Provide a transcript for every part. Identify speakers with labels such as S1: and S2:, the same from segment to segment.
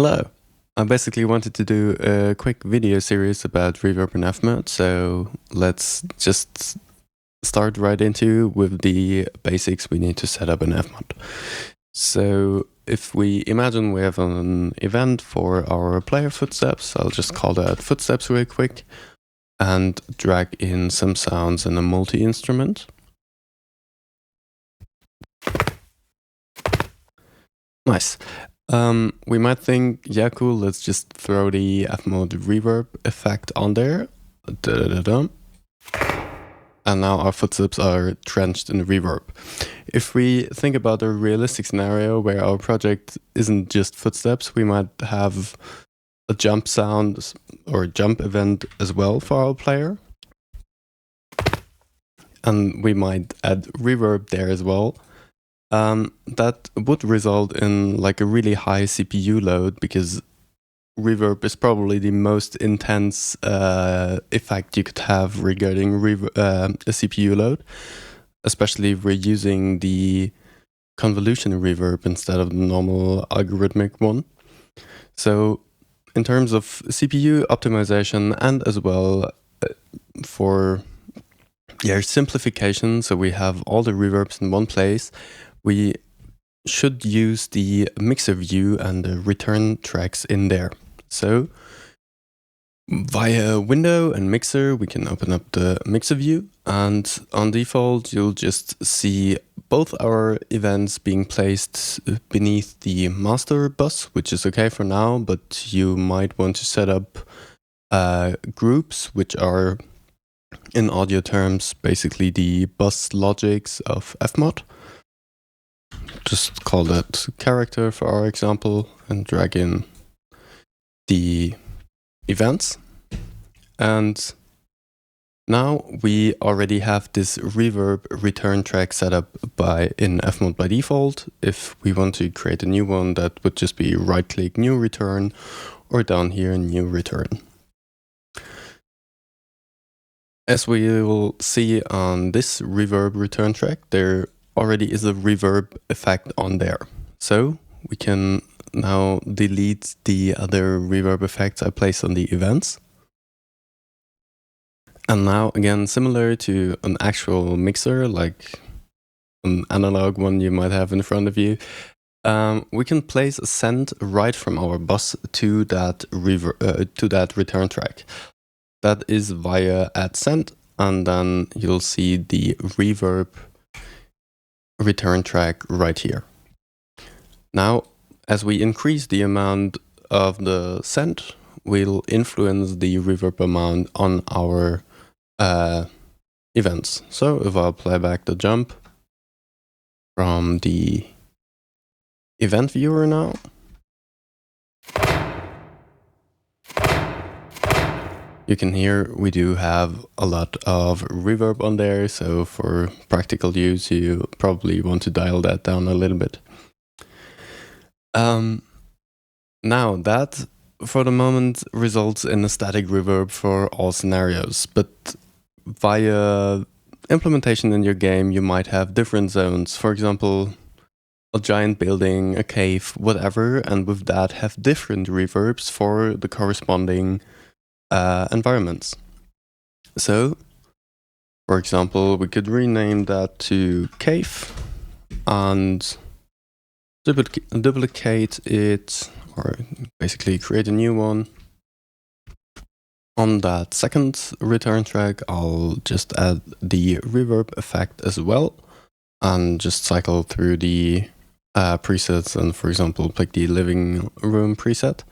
S1: Hello. I basically wanted to do a quick video series about Reverb and FMOD, so let's just start right into with the basics we need to set up an FMOD. So if we imagine we have an event for our player footsteps, I'll just call that footsteps real quick and drag in some sounds in a multi-instrument. Nice. We might think, yeah, cool, let's just throw the FMOD reverb effect on there. Da-da-da-da. And now our footsteps are drenched in reverb. If we think about a realistic scenario where our project isn't just footsteps, we might have a jump sound or jump event as well for our player. And we might add reverb there as well. That would result in like a really high CPU load because reverb is probably the most intense effect you could have regarding a CPU load, especially if we're using the convolution reverb instead of the normal algorithmic one. So in terms of CPU optimization and as well for simplification, so we have all the reverbs in one place, we should use the mixer view and the return tracks in there. So via window and mixer, we can open up the mixer view, and on default, you'll just see both our events being placed beneath the master bus, which is okay for now, but you might want to set up groups, which are in audio terms, basically the bus logics of FMOD. Just call that character for our example and drag in the events. And now we already have this reverb return track set up in FMOD by default. If we want to create a new one, that would just be right click new return, or down here new return. As we will see on this reverb return track, there already is a reverb effect on there. So we can now delete the other reverb effects I placed on the events. And now again, similar to an actual mixer, like an analog one you might have in front of you, we can place a send right from our bus to that return track. That is via add send, and then you'll see the reverb return track right here. Now, as we increase the amount of the send, we'll influence the reverb amount on our events. So if I play back the jump from the event viewer now, you can hear we do have a lot of reverb on there, so for practical use, you probably want to dial that down a little bit. Now that, for the moment, results in a static reverb for all scenarios, but via implementation in your game, you might have different zones. For example, a giant building, a cave, whatever, and with that have different reverbs for the corresponding environments. So, for example, we could rename that to cave and duplicate it, or basically create a new one. On that second return track, I'll just add the reverb effect as well and just cycle through the presets and, for example, pick the living room preset.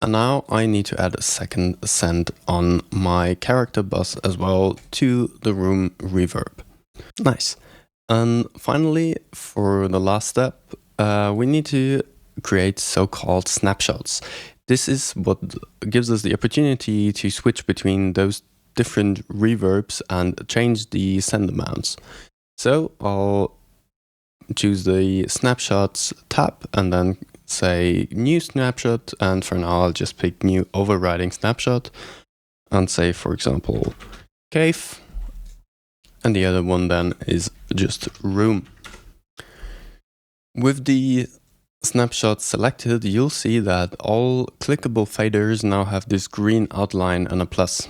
S1: And now I need to add a second send on my character bus as well to the room reverb. Nice. And finally, for the last step, we need to create so-called snapshots. This is what gives us the opportunity to switch between those different reverbs and change the send amounts. So I'll choose the snapshots tab and then say new snapshot, and for now I'll just pick new overriding snapshot and say, for example, cave, and the other one then is just room. With the snapshot selected, you'll see that all clickable faders now have this green outline and a plus.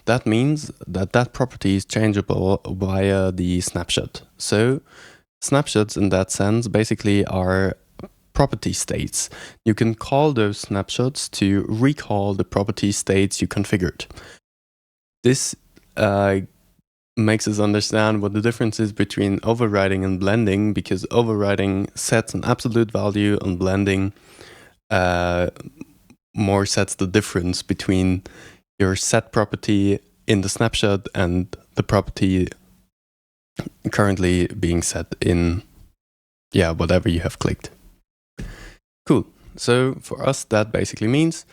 S1: That means that that property is changeable via the snapshot. So snapshots in that sense basically are property states. You can call those snapshots to recall the property states you configured. This makes us understand what the difference is between overriding and blending, because overriding sets an absolute value and blending more sets the difference between your set property in the snapshot and the property currently being set in whatever you have clicked. Cool. So for us, that basically means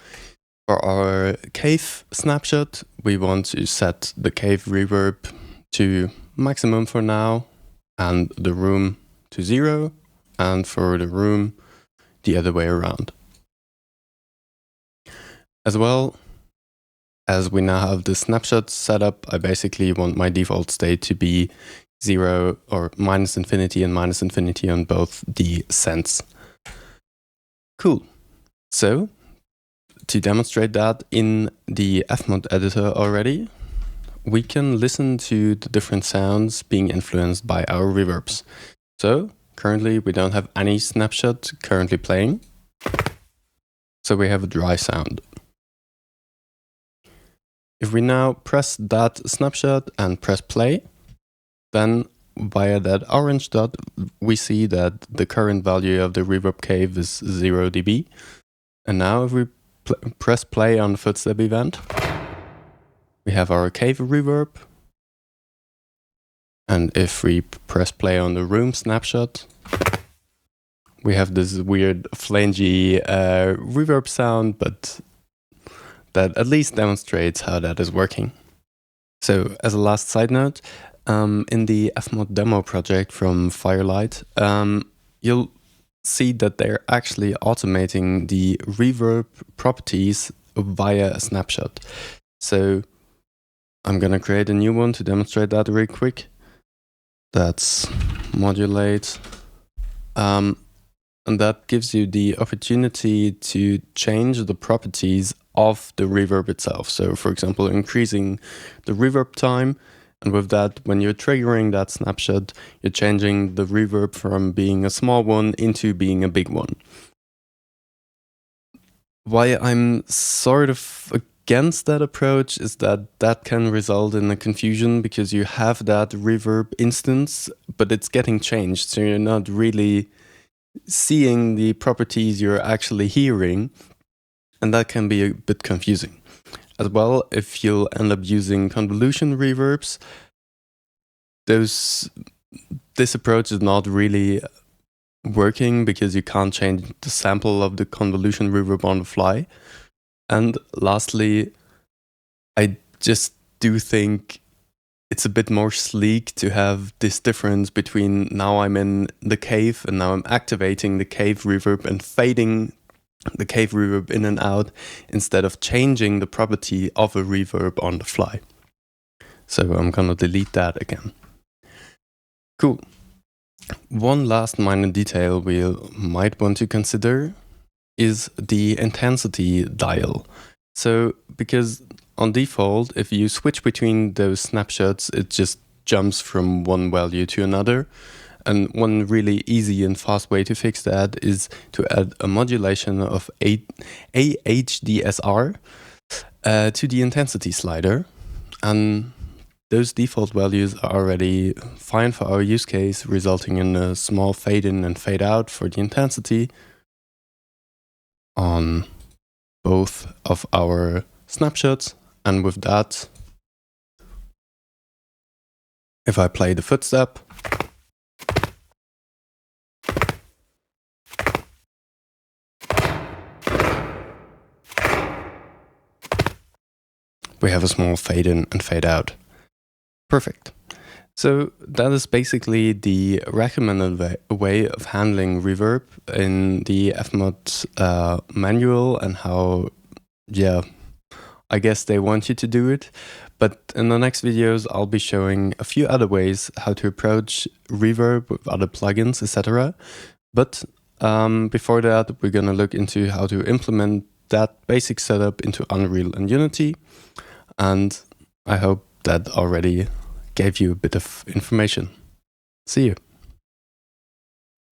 S1: for our cave snapshot, we want to set the cave reverb to maximum for now, and the room to 0, and for the room, the other way around. As well, as we now have the snapshot set up, I basically want my default state to be 0 or -infinity and -infinity on both the sends. Cool. So, to demonstrate that in the FMOD editor already, we can listen to the different sounds being influenced by our reverbs. So currently we don't have any snapshot currently playing. So we have a dry sound. If we now press that snapshot and press play, then via that orange dot, we see that the current value of the reverb cave is 0 dB. And now if we press play on the footstep event, we have our cave reverb. And if we press play on the room snapshot, we have this weird flangy reverb sound, but that at least demonstrates how that is working. So as a last side note, in the FMOD demo project from Firelight, you'll see that they're actually automating the reverb properties via a snapshot. So I'm gonna create a new one to demonstrate that real quick. That's modulate. And that gives you the opportunity to change the properties of the reverb itself. So for example, increasing the reverb time. And with that, when you're triggering that snapshot, you're changing the reverb from being a small one into being a big one. Why I'm sort of against that approach is that that can result in a confusion, because you have that reverb instance, but it's getting changed. So you're not really seeing the properties you're actually hearing. And that can be a bit confusing. As well, if you'll end up using convolution reverbs, this approach is not really working, because you can't change the sample of the convolution reverb on the fly. And lastly, I just do think it's a bit more sleek to have this difference between now I'm in the cave and now I'm activating the cave reverb and fading the cave reverb in and out, instead of changing the property of a reverb on the fly. So I'm gonna delete that again. Cool. One last minor detail we might want to consider is the intensity dial. So because on default, if you switch between those snapshots, it just jumps from one value to another. And one really easy and fast way to fix that is to add a modulation of AHDSR to the intensity slider. And those default values are already fine for our use case, resulting in a small fade in and fade out for the intensity on both of our snapshots. And with that, if I play the footstep, we have a small fade in and fade out. Perfect. So that is basically the recommended way of handling reverb in the FMOD manual, and how, I guess they want you to do it. But in the next videos, I'll be showing a few other ways how to approach reverb with other plugins, etc. But Before that, we're gonna look into how to implement that basic setup into Unreal and Unity. And I hope that already gave you a bit of information. See you.